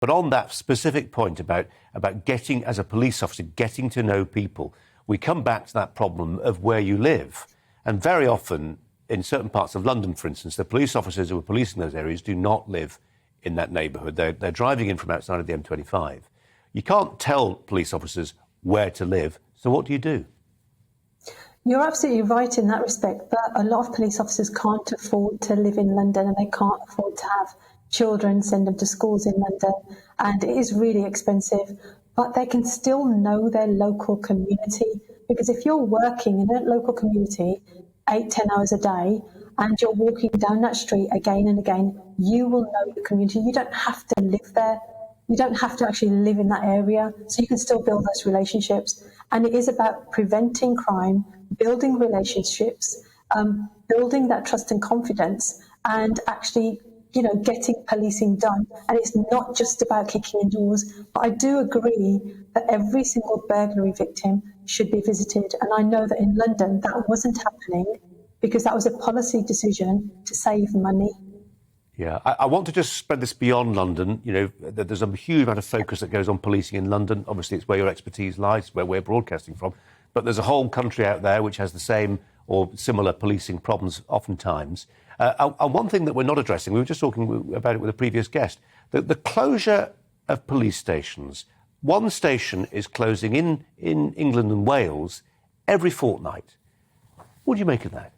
But on that specific point about getting, as a police officer, getting to know people, we come back to that problem of where you live. And very often, in certain parts of London, for instance, the police officers who are policing those areas do not live in that neighbourhood. They're driving in from outside of the M25. You can't tell police officers where to live, so what do you do? You're absolutely right in that respect, but a lot of police officers can't afford to live in London and they can't afford to have children, send them to schools in London, and it is really expensive, but they can still know their local community, because if you're working in a local community 8-10 hours a day and you're walking down that street again and again, you will know the community. You don't have to live there. You don't have to actually live in that area, so you can still build those relationships. And it is about preventing crime, building relationships, building that trust and confidence, and actually, getting policing done. And it's not just about kicking in doors. But I do agree that every single burglary victim should be visited. And I know that in London that wasn't happening because that was a policy decision to save money. Yeah, I want to just spread this beyond London. There's a huge amount of focus that goes on policing in London. Obviously, it's where your expertise lies, where we're broadcasting from. But there's a whole country out there which has the same or similar policing problems oftentimes. And one thing that we're not addressing, we were just talking about it with a previous guest, the closure of police stations. One station is closing in England and Wales every fortnight. What do you make of that?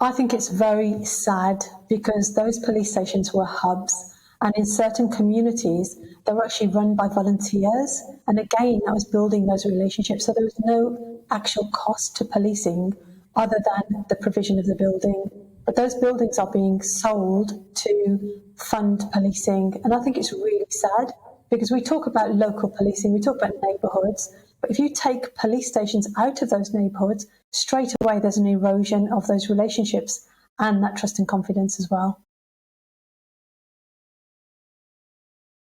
I think it's very sad because those police stations were hubs, and in certain communities they were actually run by volunteers, and again that was building those relationships, so there was no actual cost to policing other than the provision of the building. But those buildings are being sold to fund policing, and I think it's really sad because we talk about local policing, we talk about neighbourhoods, but if you take police stations out of those neighbourhoods, straight away there's an erosion of those relationships and that trust and confidence as well.